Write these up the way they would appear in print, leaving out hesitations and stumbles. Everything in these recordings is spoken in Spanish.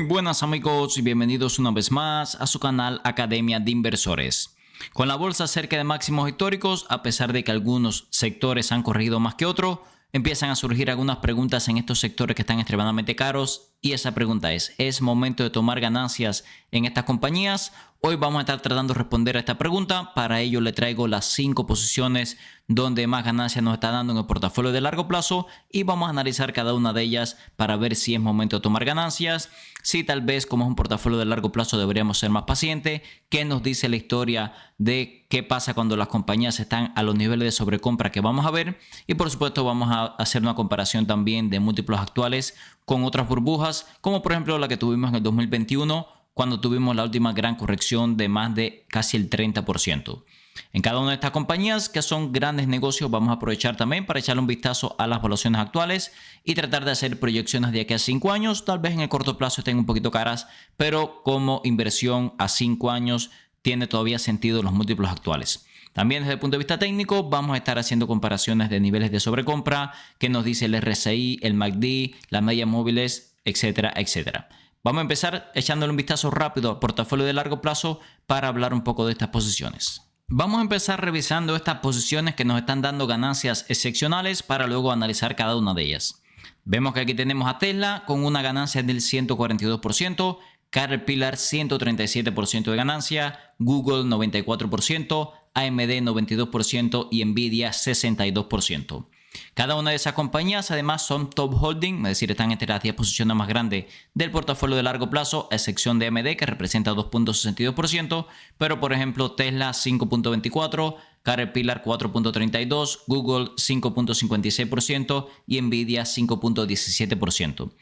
Muy buenas amigos y bienvenidos una vez más a su canal Academia de Inversores. Con la bolsa cerca de máximos históricos, a pesar de que algunos sectores han corregido más que otros, empiezan a surgir algunas preguntas en estos sectores que están extremadamente caros. Y esa pregunta ¿es momento de tomar ganancias en estas compañías? Hoy vamos a estar tratando de responder a esta pregunta. Para ello le traigo las 5 posiciones donde más ganancias nos está dando en el portafolio de largo plazo y vamos a analizar cada una de ellas para ver si es momento de tomar ganancias, si tal vez como es un portafolio de largo plazo deberíamos ser más pacientes, qué nos dice la historia de qué pasa cuando las compañías están a los niveles de sobrecompra que vamos a ver, y por supuesto vamos a hacer una comparación también de múltiplos actuales con otras burbujas, como por ejemplo la que tuvimos en el 2021 cuando tuvimos la última gran corrección de más de casi el 30%. En cada una de estas compañías que son grandes negocios vamos a aprovechar también para echarle un vistazo a las valuaciones actuales y tratar de hacer proyecciones de aquí a 5 años. Tal vez en el corto plazo estén un poquito caras, pero como inversión a 5 años tiene todavía sentido los múltiplos actuales. También desde el punto de vista técnico vamos a estar haciendo comparaciones de niveles de sobrecompra, que nos dice el RSI, el MACD, las medias móviles, etcétera, etcétera. Vamos a empezar echándole un vistazo rápido al portafolio de largo plazo para hablar un poco de estas posiciones. Vamos a empezar revisando estas posiciones que nos están dando ganancias excepcionales para luego analizar cada una de ellas. Vemos que aquí tenemos a Tesla con una ganancia del 142%, Caterpillar 137% de ganancia, Google 94%, AMD 92% y Nvidia 62%. Cada una de esas compañías además son top holding, es decir, están entre las 10 posiciones más grandes del portafolio de largo plazo, a excepción de AMD que representa 2.62%, pero por ejemplo Tesla 5.24%, Caterpillar 4.32%, Google 5.56% y Nvidia 5.17%.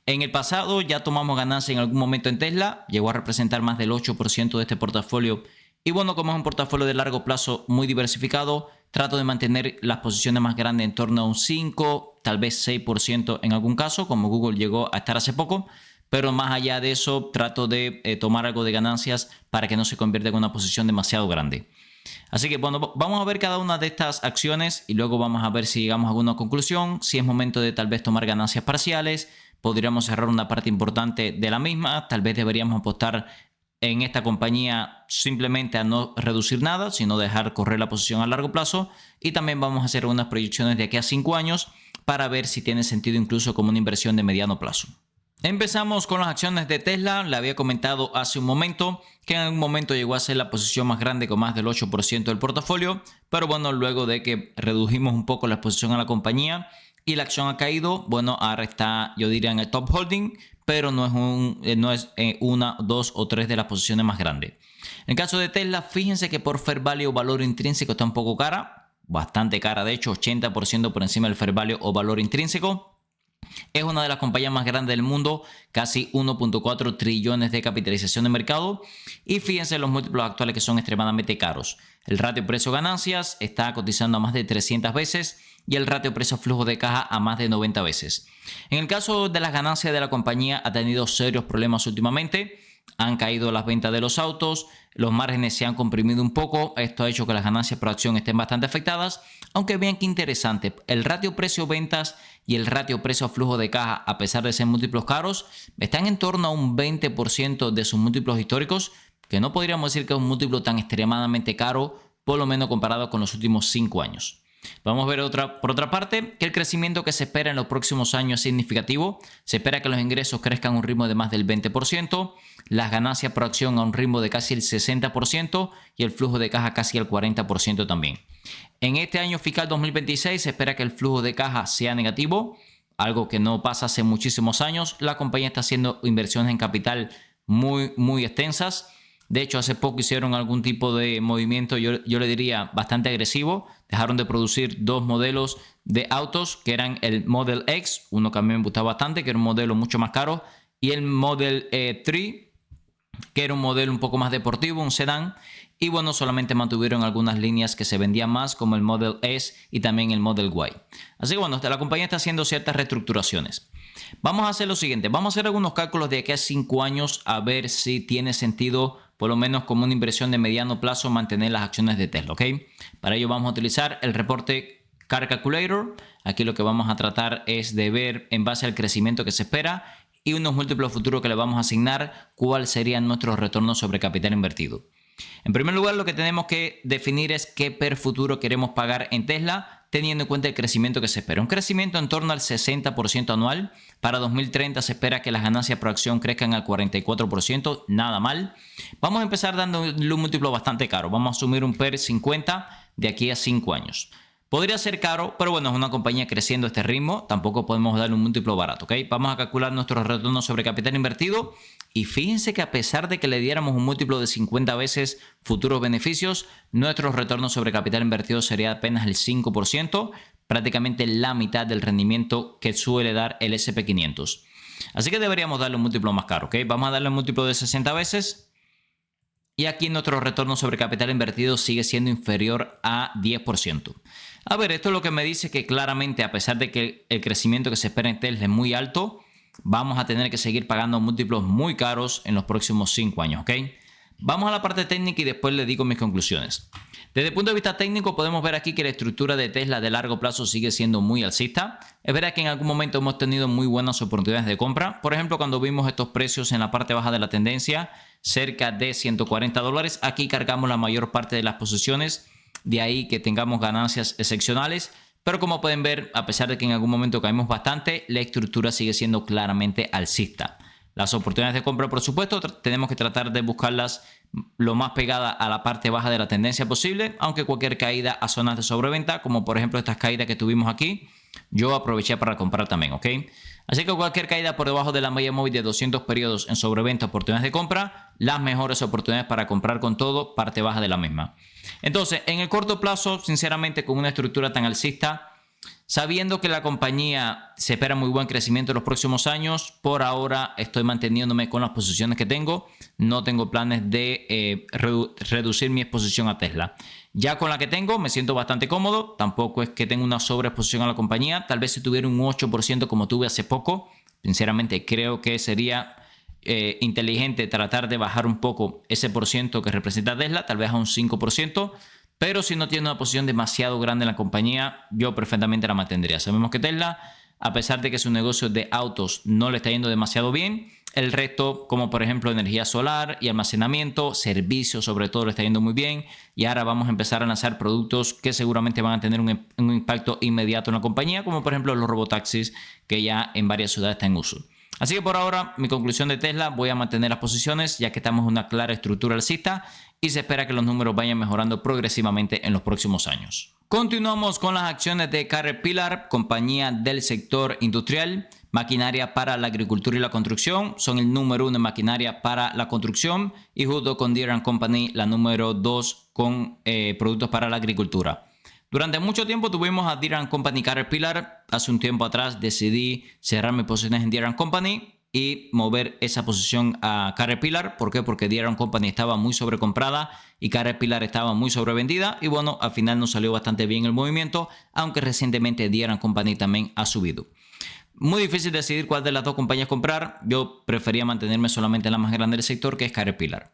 En el pasado ya tomamos ganancia en algún momento en Tesla, llegó a representar más del 8% de este portafolio. Y bueno, como es un portafolio de largo plazo muy diversificado, trato de mantener las posiciones más grandes en torno a un 5, tal vez 6% en algún caso, como Google llegó a estar hace poco. Pero más allá de eso, trato de tomar algo de ganancias para que no se convierta en una posición demasiado grande. Así que bueno, vamos a ver cada una de estas acciones y luego vamos a ver si llegamos a alguna conclusión, si es momento de tal vez tomar ganancias parciales, podríamos cerrar una parte importante de la misma, tal vez deberíamos apostar en esta compañía simplemente a no reducir nada, sino dejar correr la posición a largo plazo. Y también vamos a hacer unas proyecciones de aquí a 5 años para ver si tiene sentido incluso como una inversión de mediano plazo. Empezamos con las acciones de Tesla. Le había comentado hace un momento que en algún momento llegó a ser la posición más grande con más del 8% del portafolio. Pero bueno, luego de que redujimos un poco la exposición a la compañía y la acción ha caído, bueno, ahora está, yo diría, en el top holding, pero no es una, dos o tres de las posiciones más grandes. En el caso de Tesla, fíjense que por fair value o valor intrínseco está un poco cara, bastante cara, de hecho 80% por encima del fair value o valor intrínseco. Es una de las compañías más grandes del mundo, casi 1.4 trillones de capitalización de mercado. Y fíjense los múltiplos actuales que son extremadamente caros. El ratio precio-ganancias está cotizando a más de 300 veces y el ratio precio-flujo de caja a más de 90 veces. En el caso de las ganancias de la compañía ha tenido serios problemas últimamente. Han caído las ventas de los autos, los márgenes se han comprimido un poco, esto ha hecho que las ganancias por acción estén bastante afectadas, aunque vean que interesante, el ratio precio-ventas y el ratio precio-flujo de caja, a pesar de ser múltiplos caros, están en torno a un 20% de sus múltiplos históricos, que no podríamos decir que es un múltiplo tan extremadamente caro, por lo menos comparado con los últimos 5 años. Vamos a ver por otra parte que el crecimiento que se espera en los próximos años es significativo. Se espera que los ingresos crezcan a un ritmo de más del 20%, las ganancias por acción a un ritmo de casi el 60% y el flujo de caja casi el 40% también. En este año fiscal 2026 se espera que el flujo de caja sea negativo, algo que no pasa hace muchísimos años. La compañía está haciendo inversiones en capital muy extensas. De hecho, hace poco hicieron algún tipo de movimiento, yo le diría, bastante agresivo. Dejaron de producir 2 modelos de autos, que eran el Model X, uno que a mí me gustaba bastante, que era un modelo mucho más caro, y el Model 3, que era un modelo un poco más deportivo, un sedán. Y bueno, solamente mantuvieron algunas líneas que se vendían más, como el Model S y también el Model Y. Así que bueno, la compañía está haciendo ciertas reestructuraciones. Vamos a hacer lo siguiente, vamos a hacer algunos cálculos de aquí a 5 años a ver si tiene sentido, por lo menos como una inversión de mediano plazo, mantener las acciones de Tesla, ¿ok? Para ello vamos a utilizar el reporte Car Calculator. Aquí lo que vamos a tratar es de ver en base al crecimiento que se espera y unos múltiplos futuros que le vamos a asignar, cuál serían nuestros retornos sobre capital invertido. En primer lugar, lo que tenemos que definir es qué PER futuro queremos pagar en Tesla, teniendo en cuenta el crecimiento que se espera. Un crecimiento en torno al 60% anual. Para 2030 se espera que las ganancias por acción crezcan al 44%, nada mal. Vamos a empezar dándole un múltiplo bastante caro. Vamos a asumir un PER 50 de aquí a 5 años. Podría ser caro, pero bueno, es una compañía creciendo a este ritmo. Tampoco podemos darle un múltiplo barato, ¿ok? Vamos a calcular nuestros retornos sobre capital invertido. Y fíjense que a pesar de que le diéramos un múltiplo de 50 veces futuros beneficios, nuestros retornos sobre capital invertido sería apenas el 5%, prácticamente la mitad del rendimiento que suele dar el S&P 500. Así que deberíamos darle un múltiplo más caro, ¿ok? Vamos a darle un múltiplo de 60 veces. Y aquí nuestro retorno sobre capital invertido sigue siendo inferior a 10%. A ver, esto es lo que me dice que claramente, a pesar de que el crecimiento que se espera en Tesla es muy alto, vamos a tener que seguir pagando múltiplos muy caros en los próximos 5 años, ¿ok? Vamos a la parte técnica y después les digo mis conclusiones. Desde el punto de vista técnico podemos ver aquí que la estructura de Tesla de largo plazo sigue siendo muy alcista. Es verdad que en algún momento hemos tenido muy buenas oportunidades de compra. Por ejemplo, cuando vimos estos precios en la parte baja de la tendencia, cerca de $140, aquí cargamos la mayor parte de las posiciones. De ahí que tengamos ganancias excepcionales. Pero como pueden ver, a pesar de que en algún momento caímos bastante, la estructura sigue siendo claramente alcista. Las oportunidades de compra, por supuesto, tenemos que tratar de buscarlas lo más pegada a la parte baja de la tendencia posible, aunque cualquier caída a zonas de sobreventa, como por ejemplo estas caídas que tuvimos aquí, yo aproveché para comprar también, ¿ok? Así que cualquier caída por debajo de la media móvil de 200 periodos en sobreventa, oportunidades de compra, las mejores oportunidades para comprar con todo, parte baja de la misma. Entonces, en el corto plazo, sinceramente, con una estructura tan alcista, sabiendo que la compañía se espera muy buen crecimiento en los próximos años, por ahora estoy manteniéndome con las posiciones que tengo. No tengo planes de reducir mi exposición a Tesla. Ya con la que tengo me siento bastante cómodo. Tampoco es que tenga una sobreexposición a la compañía. Tal vez si tuviera un 8% como tuve hace poco, sinceramente creo que sería inteligente tratar de bajar un poco ese por ciento que representa Tesla, tal vez a un 5%. Pero si no tiene una posición demasiado grande en la compañía, yo perfectamente la mantendría. Sabemos que Tesla, a pesar de que su negocio de autos no le está yendo demasiado bien, el resto, como por ejemplo energía solar y almacenamiento, servicios sobre todo, le está yendo muy bien. Y ahora vamos a empezar a lanzar productos que seguramente van a tener un impacto inmediato en la compañía, como por ejemplo los robotaxis que ya en varias ciudades están en uso. Así que por ahora, mi conclusión de Tesla, voy a mantener las posiciones ya que estamos en una clara estructura alcista y se espera que los números vayan mejorando progresivamente en los próximos años. Continuamos con las acciones de Caterpillar, compañía del sector industrial, maquinaria para la agricultura y la construcción. Son el número 1 en maquinaria para la construcción y junto con Deere & Company la número 2 con productos para la agricultura. Durante mucho tiempo tuvimos a Deere & Company Caterpillar. Hace un tiempo atrás decidí cerrar mis posiciones en Deere & Company y mover esa posición a Caterpillar. ¿Por qué? Porque Deere & Company estaba muy sobrecomprada y Caterpillar estaba muy sobrevendida. Y bueno, al final nos salió bastante bien el movimiento, aunque recientemente Deere & Company también ha subido. Muy difícil decidir cuál de las dos compañías comprar. Yo prefería mantenerme solamente en la más grande del sector, que es Caterpillar.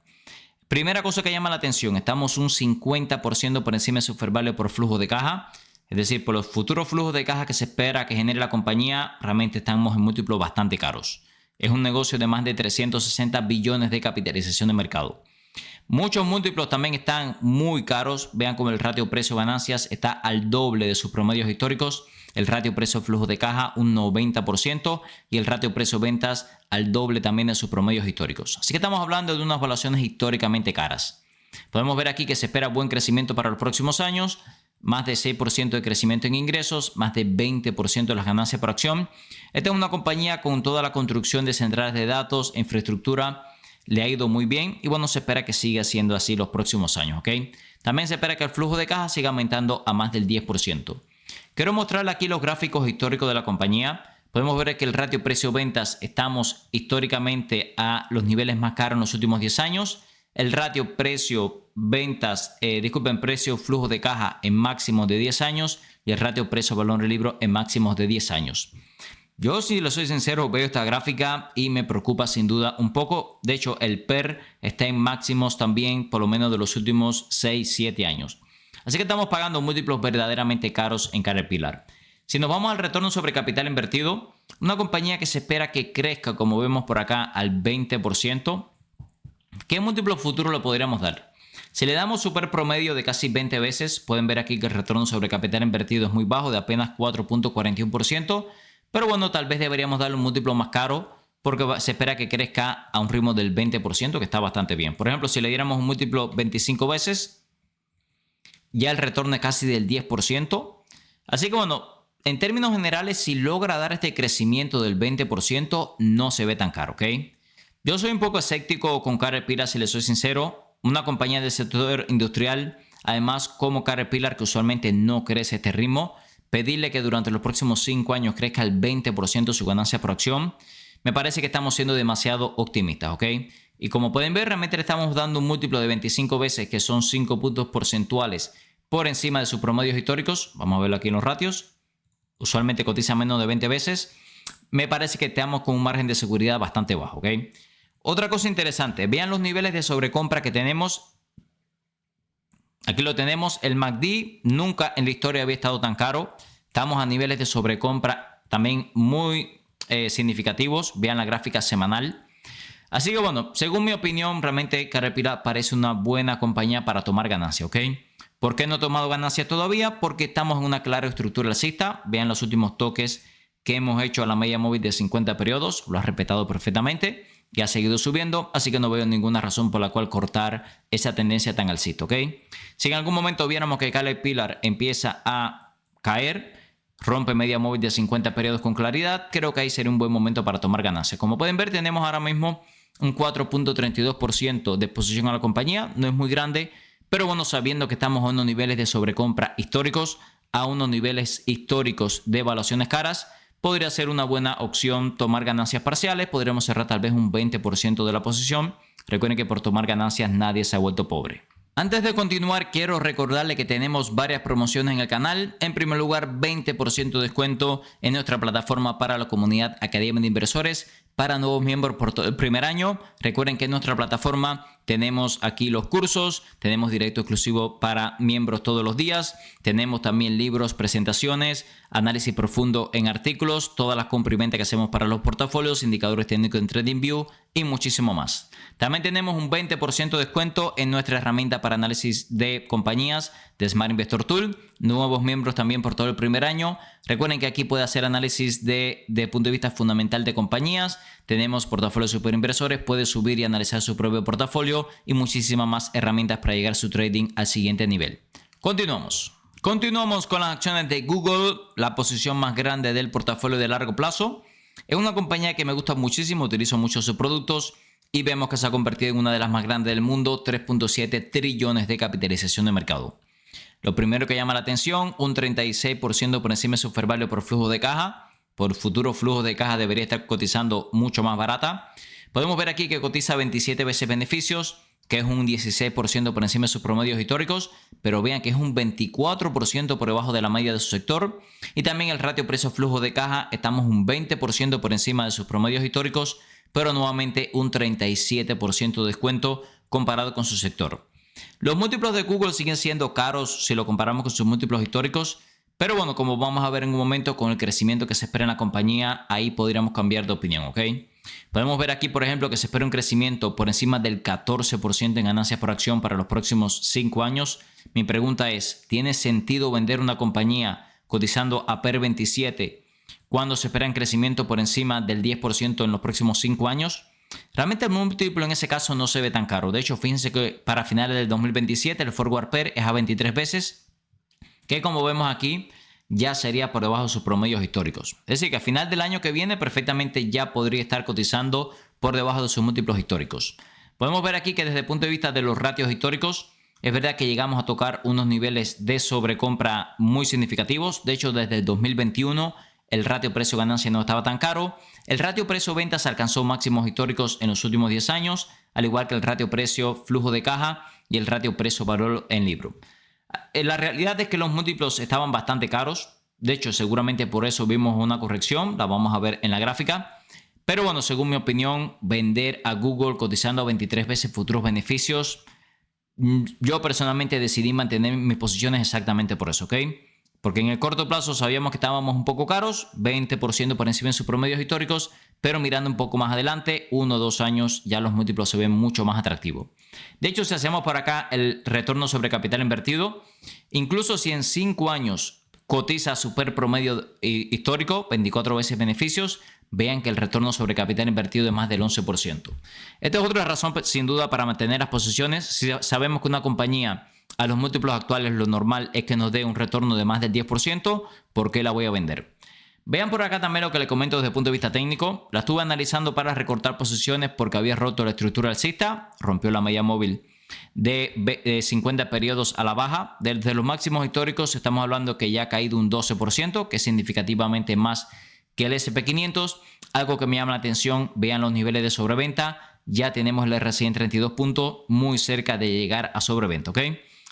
Primera cosa que llama la atención, estamos un 50% por encima de su fair value por flujo de caja. Es decir, por los futuros flujos de caja que se espera que genere la compañía, realmente estamos en múltiplos bastante caros. Es un negocio de más de 360 billones de capitalización de mercado. Muchos múltiplos también están muy caros. Vean como el ratio precio-ganancias está al doble de sus promedios históricos. El ratio precio-flujo de caja un 90% y el ratio precio-ventas al doble también de sus promedios históricos. Así que estamos hablando de unas valuaciones históricamente caras. Podemos ver aquí que se espera buen crecimiento para los próximos años. Más de 6% de crecimiento en ingresos, más de 20% de las ganancias por acción. Esta es una compañía con toda la construcción de centrales de datos, infraestructura, le ha ido muy bien y bueno, se espera que siga siendo así los próximos años, ¿ok? También se espera que el flujo de caja siga aumentando a más del 10%. Quiero mostrarle aquí los gráficos históricos de la compañía. Podemos ver que el ratio precio-ventas estamos históricamente a los niveles más caros en los últimos 10 años. El ratio precio-flujo de caja en máximos de 10 años y el ratio precio-valor del libro en máximos de 10 años. Yo, si lo soy sincero, veo esta gráfica y me preocupa sin duda un poco. De hecho, el PER está en máximos también por lo menos de los últimos 6-7 años. Así que estamos pagando múltiplos verdaderamente caros en Caterpillar. Si nos vamos al retorno sobre capital invertido, una compañía que se espera que crezca, como vemos por acá, al 20%, ¿qué múltiplo futuro le podríamos dar? Si le damos super promedio de casi 20 veces, pueden ver aquí que el retorno sobre capital invertido es muy bajo, de apenas 4.41%, pero bueno, tal vez deberíamos darle un múltiplo más caro porque se espera que crezca a un ritmo del 20%, que está bastante bien. Por ejemplo, si le diéramos un múltiplo 25 veces, ya el retorno es casi del 10%. Así que bueno, en términos generales, si logra dar este crecimiento del 20%, no se ve tan caro, ¿ok? Yo soy un poco escéptico con Caterpillar, si les soy sincero. Una compañía del sector industrial, además como Caterpillar, que usualmente no crece este ritmo, pedirle que durante los próximos 5 años crezca el 20% su ganancia por acción, me parece que estamos siendo demasiado optimistas, ¿ok? Y como pueden ver, realmente le estamos dando un múltiplo de 25 veces, que son 5 puntos porcentuales por encima de sus promedios históricos. Vamos a verlo aquí en los ratios. Usualmente cotiza menos de 20 veces. Me parece que estamos con un margen de seguridad bastante bajo, ¿ok? Otra cosa interesante, vean los niveles de sobrecompra que tenemos. Aquí lo tenemos, el MACD nunca en la historia había estado tan caro. Estamos a niveles de sobrecompra también muy significativos. Vean la gráfica semanal. Así que bueno, según mi opinión, realmente Caterpillar parece una buena compañía para tomar ganancia, ¿ok? ¿Por qué no he tomado ganancia todavía? Porque estamos en una clara estructura alcista. Vean los últimos toques que hemos hecho a la media móvil de 50 periodos. Lo ha respetado perfectamente y ha seguido subiendo. Así que no veo ninguna razón por la cual cortar esa tendencia tan alcista, ¿ok? Si en algún momento viéramos que Caterpillar empieza a caer, rompe media móvil de 50 periodos con claridad, creo que ahí sería un buen momento para tomar ganancias. Como pueden ver, tenemos ahora mismo un 4.32% de exposición a la compañía. No es muy grande, pero bueno, sabiendo que estamos a unos niveles de sobrecompra históricos, a unos niveles históricos de evaluaciones caras, podría ser una buena opción tomar ganancias parciales. Podríamos cerrar tal vez un 20% de la posición. Recuerden que por tomar ganancias nadie se ha vuelto pobre. Antes de continuar, quiero recordarle que tenemos varias promociones en el canal. En primer lugar, 20% de descuento en nuestra plataforma para la comunidad Academia de Inversores para nuevos miembros por todo el primer año. Recuerden que en nuestra plataforma tenemos aquí los cursos, tenemos directo exclusivo para miembros todos los días, tenemos también libros, presentaciones, análisis profundo en artículos, todas las compras y ventas que hacemos para los portafolios, indicadores técnicos en TradingView y muchísimo más. También tenemos un 20% de descuento en nuestra herramienta para análisis de compañías de Smart Investor Tool. Nuevos miembros también por todo el primer año. Recuerden que aquí puede hacer análisis de punto de vista fundamental de compañías. Tenemos portafolios superinversores, puede subir y analizar su propio portafolio y muchísimas más herramientas para llegar su trading al siguiente nivel. Continuamos. Continuamos con las acciones de Google, la posición más grande del portafolio de largo plazo. Es una compañía que me gusta muchísimo, utilizo mucho sus productos y vemos que se ha convertido en una de las más grandes del mundo, 3.7 trillones de capitalización de mercado. Lo primero que llama la atención, un 36% por encima de su fair value por flujo de caja. Por futuros flujos de caja debería estar cotizando mucho más barata. Podemos ver aquí que cotiza 27 veces beneficios, que es un 16% por encima de sus promedios históricos, pero vean que es un 24% por debajo de la media de su sector. Y también el ratio precio-flujo de caja, estamos un 20% por encima de sus promedios históricos, pero nuevamente un 37% de descuento comparado con su sector. Los múltiplos de Google siguen siendo caros si lo comparamos con sus múltiplos históricos, pero bueno, como vamos a ver en un momento, con el crecimiento que se espera en la compañía, ahí podríamos cambiar de opinión, ¿ok? Podemos ver aquí, por ejemplo, que se espera un crecimiento por encima del 14% en ganancias por acción para los próximos 5 años. Mi pregunta es, ¿tiene sentido vender una compañía cotizando a PER 27 cuando se espera un crecimiento por encima del 10% en los próximos 5 años? Realmente el múltiplo en ese caso no se ve tan caro. De hecho, fíjense que para finales del 2027 el forward PER es a 23 veces, que como vemos aquí ya sería por debajo de sus promedios históricos. Es decir, que a final del año que viene perfectamente ya podría estar cotizando por debajo de sus múltiplos históricos. Podemos ver aquí que desde el punto de vista de los ratios históricos, es verdad que llegamos a tocar unos niveles de sobrecompra muy significativos. De hecho, desde el 2021 el ratio precio-ganancia no estaba tan caro. El ratio precio-ventas alcanzó máximos históricos en los últimos 10 años, al igual que el ratio precio-flujo de caja y el ratio precio-valor en libro. La realidad es que los múltiplos estaban bastante caros. De hecho, seguramente por eso vimos una corrección. La vamos a ver en la gráfica. Pero bueno, según mi opinión, vender a Google cotizando a 23 veces futuros beneficios, yo personalmente decidí mantener mis posiciones exactamente por eso, ¿ok? Porque en el corto plazo sabíamos que estábamos un poco caros, 20% por encima de sus promedios históricos, pero mirando un poco más adelante, 1 o 2 años, ya los múltiplos se ven mucho más atractivos. De hecho, si hacemos por acá el retorno sobre capital invertido, incluso si en 5 años cotiza super promedio histórico, 24 veces beneficios, vean que el retorno sobre capital invertido es más del 11%. Esta es otra razón, sin duda, para mantener las posiciones. Si sabemos que una compañía a los múltiplos actuales lo normal es que nos dé un retorno de más del 10%, ¿por qué la voy a vender? Vean por acá también lo que les comento desde el punto de vista técnico. La estuve analizando para recortar posiciones porque había roto la estructura alcista, rompió la media móvil de 50 periodos a la baja. Desde los máximos históricos estamos hablando que ya ha caído un 12%, que es significativamente más que el SP500. Algo que me llama la atención, vean los niveles de sobreventa. Ya tenemos el RSI en 32 puntos, muy cerca de llegar a sobreventa, ¿ok?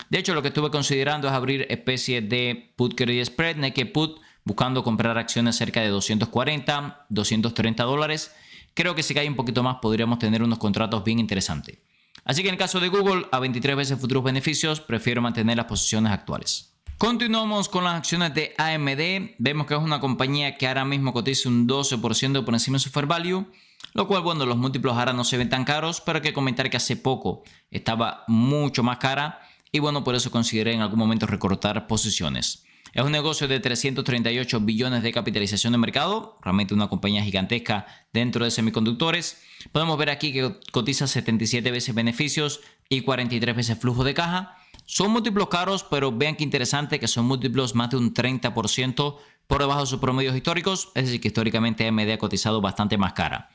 De hecho, lo que estuve considerando es abrir especie de put credit spread, naked put, buscando comprar acciones cerca de 240, 230 dólares. Creo que si cae un poquito más podríamos tener unos contratos bien interesantes. Así que en el caso de Google, a 23 veces futuros beneficios, prefiero mantener las posiciones actuales. Continuamos con las acciones de AMD. Vemos que es una compañía que ahora mismo cotiza un 12% por encima de su fair value, lo cual, bueno, los múltiplos ahora no se ven tan caros, pero hay que comentar que hace poco estaba mucho más cara y, bueno, por eso consideré en algún momento recortar posiciones. Es un negocio de 338 billones de capitalización de mercado, realmente una compañía gigantesca dentro de semiconductores. Podemos ver aquí que cotiza 77 veces beneficios y 43 veces flujo de caja. Son múltiplos caros, pero vean qué interesante que son múltiplos más de un 30% por debajo de sus promedios históricos, es decir, que históricamente AMD ha cotizado bastante más cara.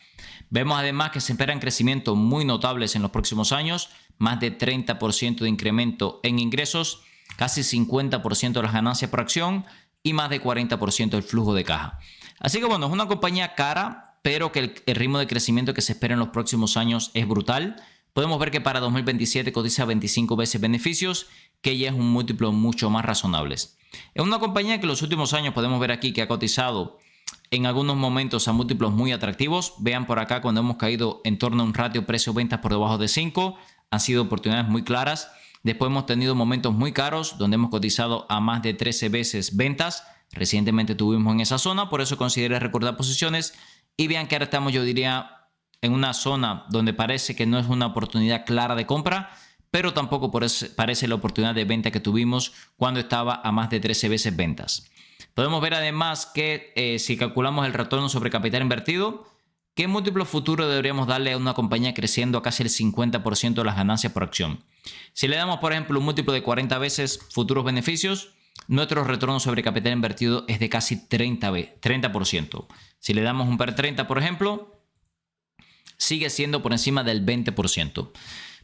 Vemos además que se esperan crecimientos muy notables en los próximos años, más de 30% de incremento en ingresos, casi 50% de las ganancias por acción y más de 40% del flujo de caja. Así que, bueno, es una compañía cara, pero que el ritmo de crecimiento que se espera en los próximos años es brutal. Podemos ver que para 2027 cotiza 25 veces beneficios, que ya es un múltiplo mucho más razonable. Es una compañía que en los últimos años podemos ver aquí que ha cotizado en algunos momentos a múltiplos muy atractivos. Vean por acá cuando hemos caído en torno a un ratio precio-ventas por debajo de 5. Han sido oportunidades muy claras. Después hemos tenido momentos muy caros donde hemos cotizado a más de 13 veces ventas. Recientemente tuvimos en esa zona, por eso consideré recordar posiciones. Y vean que ahora estamos, yo diría, en una zona donde parece que no es una oportunidad clara de compra, pero tampoco parece la oportunidad de venta que tuvimos cuando estaba a más de 13 veces ventas. Podemos ver además que si calculamos el retorno sobre capital invertido, ¿qué múltiplo futuro deberíamos darle a una compañía creciendo a casi el 50% de las ganancias por acción? Si le damos, por ejemplo, un múltiplo de 40 veces futuros beneficios, nuestro retorno sobre capital invertido es de casi 30%. Si le damos un PER 30, por ejemplo, sigue siendo por encima del 20%.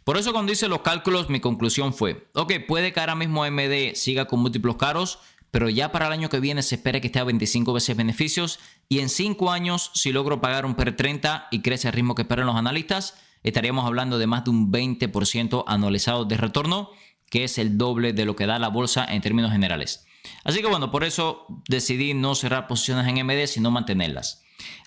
Por eso cuando hice los cálculos, mi conclusión fue, ok, puede que ahora mismo AMD siga con múltiplos caros, pero ya para el año que viene se espera que esté a 25 veces beneficios y en 5 años, si logro pagar un PER 30 y crece al ritmo que esperan los analistas, estaríamos hablando de más de un 20% anualizado de retorno, que es el doble de lo que da la bolsa en términos generales. Así que, bueno, por eso decidí no cerrar posiciones en AMD, sino mantenerlas.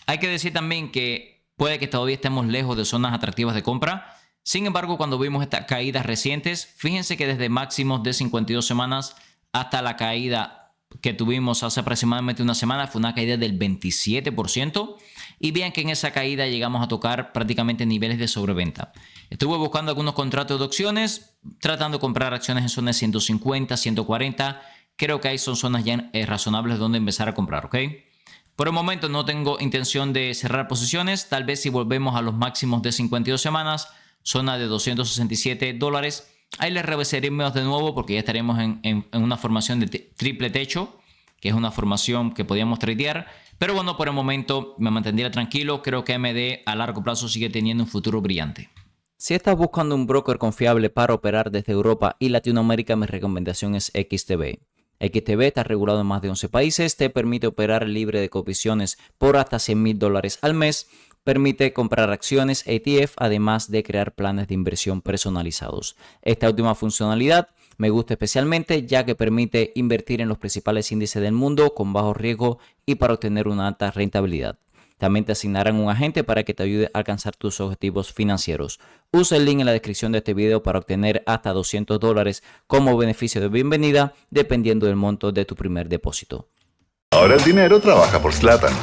Hay que decir también que puede que todavía estemos lejos de zonas atractivas de compra. Sin embargo, cuando vimos estas caídas recientes, fíjense que desde máximos de 52 semanas hasta la caída que tuvimos hace aproximadamente una semana fue una caída del 27%. Y vean que en esa caída llegamos a tocar prácticamente niveles de sobreventa. Estuve buscando algunos contratos de opciones, tratando de comprar acciones en zonas 150, 140. Creo que ahí son zonas ya razonables donde empezar a comprar, ¿ok? Por el momento no tengo intención de cerrar posiciones. Tal vez si volvemos a los máximos de 52 semanas, zona de 267 dólares. Ahí les revisaremos de nuevo porque ya estaremos en una formación de triple techo, que es una formación que podíamos tradear. Pero bueno, por el momento me mantendría tranquilo. Creo que AMD a largo plazo sigue teniendo un futuro brillante. Si estás buscando un broker confiable para operar desde Europa y Latinoamérica, mi recomendación es XTB. XTB está regulado en más de 11 países, te permite operar libre de comisiones por hasta $100,000 al mes, permite comprar acciones ETF, además de crear planes de inversión personalizados. Esta última funcionalidad me gusta especialmente ya que permite invertir en los principales índices del mundo con bajo riesgo y para obtener una alta rentabilidad. También te asignarán un agente para que te ayude a alcanzar tus objetivos financieros. Usa el link en la descripción de este video para obtener hasta $200 como beneficio de bienvenida, dependiendo del monto de tu primer depósito. Ahora el dinero trabaja por Zlatan.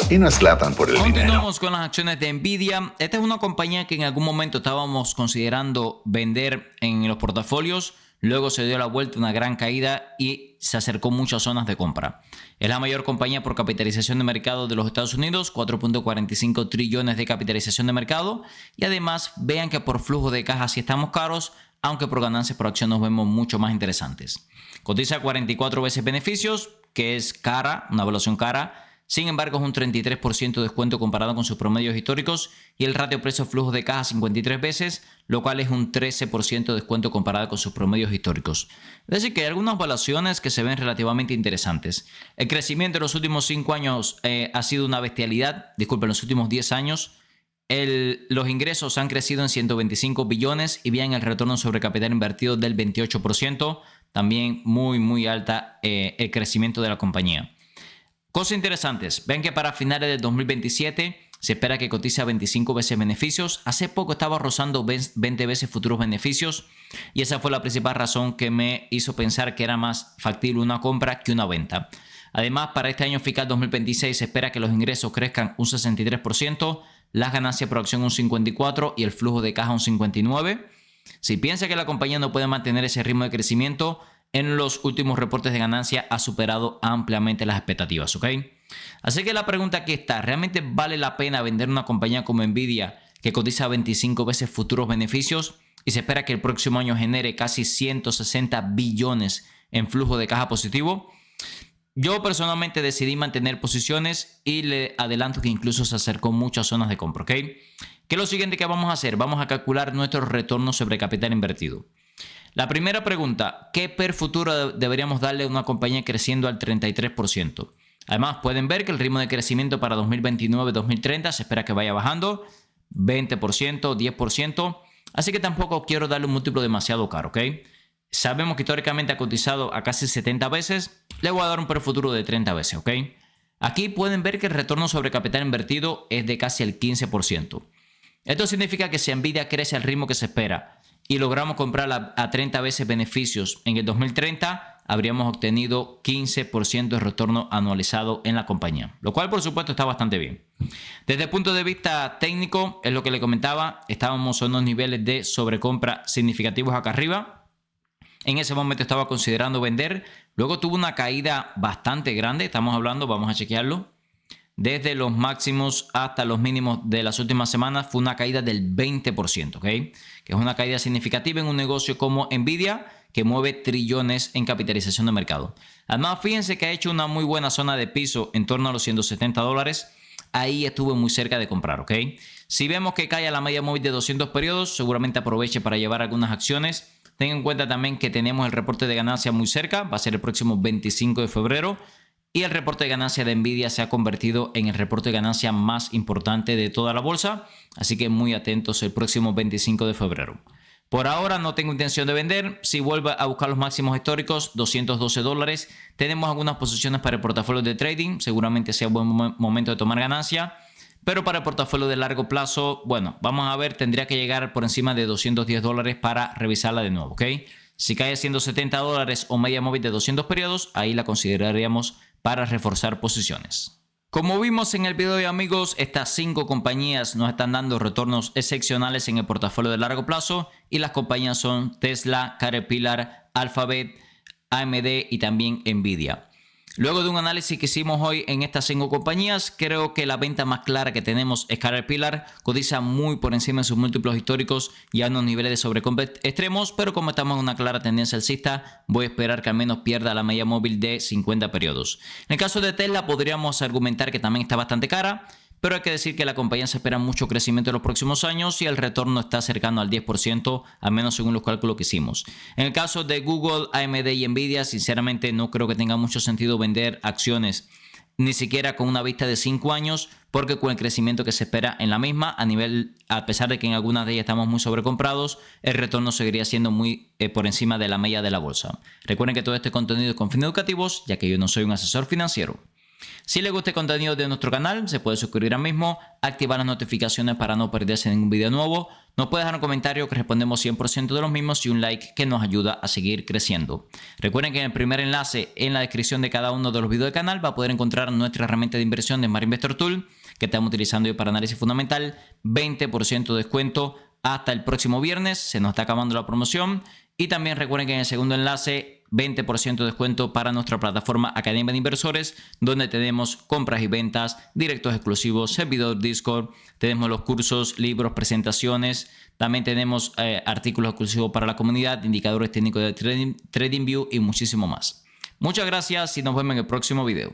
Y no es Zlatan por el dinero. Continuamos con las acciones de Nvidia. Esta es una compañía que en algún momento estábamos considerando vender en los portafolios. Luego se dio la vuelta, una gran caída y se acercó muchas zonas de compra. Es la mayor compañía por capitalización de mercado de los Estados Unidos, 4.45 trillones de capitalización de mercado. Y además vean que por flujo de caja sí estamos caros, aunque por ganancias por acción nos vemos mucho más interesantes. Cotiza 44 veces beneficios, que es cara, una evaluación cara. Sin embargo, es un 33% de descuento comparado con sus promedios históricos y el ratio precio-flujo de caja 53 veces, lo cual es un 13% de descuento comparado con sus promedios históricos. Es decir, que hay algunas evaluaciones que se ven relativamente interesantes. El crecimiento en los últimos 5 años ha sido una bestialidad. Disculpen, los últimos 10 años. Los ingresos han crecido en 125 billones y bien el retorno sobre capital invertido del 28%. También muy alta el crecimiento de la compañía. Cosas interesantes. Ven que para finales de 2027 se espera que cotice a 25 veces beneficios. Hace poco estaba rozando 20 veces futuros beneficios y esa fue la principal razón que me hizo pensar que era más factible una compra que una venta. Además, para este año fiscal 2026 se espera que los ingresos crezcan un 63%, las ganancias por acción un 54% y el flujo de caja un 59%. Si piensa que la compañía no puede mantener ese ritmo de crecimiento, en los últimos reportes de ganancia ha superado ampliamente las expectativas, ¿ok? Así que la pregunta aquí está, ¿realmente vale la pena vender una compañía como Nvidia que cotiza 25 veces futuros beneficios y se espera que el próximo año genere casi 160 billones en flujo de caja positivo? Yo personalmente decidí mantener posiciones y le adelanto que incluso se acercó muchas zonas de compra, ¿ok? ¿Qué es lo siguiente que vamos a hacer? Vamos a calcular nuestro retorno sobre capital invertido. La primera pregunta, ¿qué PER futuro deberíamos darle a una compañía creciendo al 33%? Además, pueden ver que el ritmo de crecimiento para 2029-2030 se espera que vaya bajando, 20%, 10%, así que tampoco quiero darle un múltiplo demasiado caro, ¿ok? Sabemos que históricamente ha cotizado a casi 70 veces, le voy a dar un PER futuro de 30 veces, ¿ok? Aquí pueden ver que el retorno sobre capital invertido es de casi el 15%. Esto significa que si Nvidia crece al ritmo que se espera y logramos comprarla a 30 veces beneficios en el 2030, habríamos obtenido 15% de retorno anualizado en la compañía, lo cual por supuesto está bastante bien. Desde el punto de vista técnico, es lo que le comentaba, estábamos en unos niveles de sobrecompra significativos acá arriba. En ese momento estaba considerando vender, luego tuvo una caída bastante grande, estamos hablando, vamos a chequearlo. Desde los máximos hasta los mínimos de las últimas semanas fue una caída del 20%, ¿ok? Que es una caída significativa en un negocio como Nvidia, que mueve trillones en capitalización de mercado. Además, fíjense que ha hecho una muy buena zona de piso en torno a los $170. Ahí estuve muy cerca de comprar, ¿ok? Si vemos que cae a la media móvil de 200 periodos, seguramente aproveche para llevar algunas acciones. Tengan en cuenta también que tenemos el reporte de ganancia muy cerca, va a ser el próximo 25 de febrero. Y el reporte de ganancia de Nvidia se ha convertido en el reporte de ganancia más importante de toda la bolsa. Así que muy atentos el próximo 25 de febrero. Por ahora no tengo intención de vender. Si vuelve a buscar los máximos históricos, $212. Tenemos algunas posiciones para el portafolio de trading. Seguramente sea un buen momento de tomar ganancia. Pero para el portafolio de largo plazo, bueno, vamos a ver, tendría que llegar por encima de $210 para revisarla de nuevo, ¿ok? Si cae a $170 o media móvil de 200 periodos, ahí la consideraríamos para reforzar posiciones. Como vimos en el video, amigos, estas 5 compañías nos están dando retornos excepcionales en el portafolio de largo plazo y las compañías son Tesla, Caterpillar, Alphabet, AMD y también Nvidia. Luego de un análisis que hicimos hoy en estas 5 compañías, creo que la venta más clara que tenemos es Caterpillar. Cotiza muy por encima de sus múltiplos históricos y a unos niveles de sobrecompra extremos, pero como estamos en una clara tendencia alcista, voy a esperar que al menos pierda la media móvil de 50 periodos. En el caso de Tesla podríamos argumentar que también está bastante cara, pero hay que decir que la compañía se espera mucho crecimiento en los próximos años y el retorno está cercano al 10%, al menos según los cálculos que hicimos. En el caso de Google, AMD y Nvidia, sinceramente no creo que tenga mucho sentido vender acciones, ni siquiera con una vista de 5 años, porque con el crecimiento que se espera en la misma, a pesar de que en algunas de ellas estamos muy sobrecomprados, el retorno seguiría siendo muy por encima de la media de la bolsa. Recuerden que todo este contenido es con fines educativos, ya que yo no soy un asesor financiero. Si les gusta el contenido de nuestro canal, se puede suscribir ahora mismo, activar las notificaciones para no perderse ningún video nuevo. Nos puede dejar un comentario que respondemos 100% de los mismos y un like que nos ayuda a seguir creciendo. Recuerden que en el primer enlace en la descripción de cada uno de los videos del canal va a poder encontrar nuestra herramienta de inversión de Smart Investor Tool que estamos utilizando hoy para análisis fundamental. 20% de descuento hasta el próximo viernes. Se nos está acabando la promoción. Y también recuerden que en el segundo enlace 20% de descuento para nuestra plataforma Academia de Inversores, donde tenemos compras y ventas, directos exclusivos, servidor Discord, tenemos los cursos, libros, presentaciones, también tenemos artículos exclusivos para la comunidad, indicadores técnicos de TradingView y muchísimo más. Muchas gracias y nos vemos en el próximo video.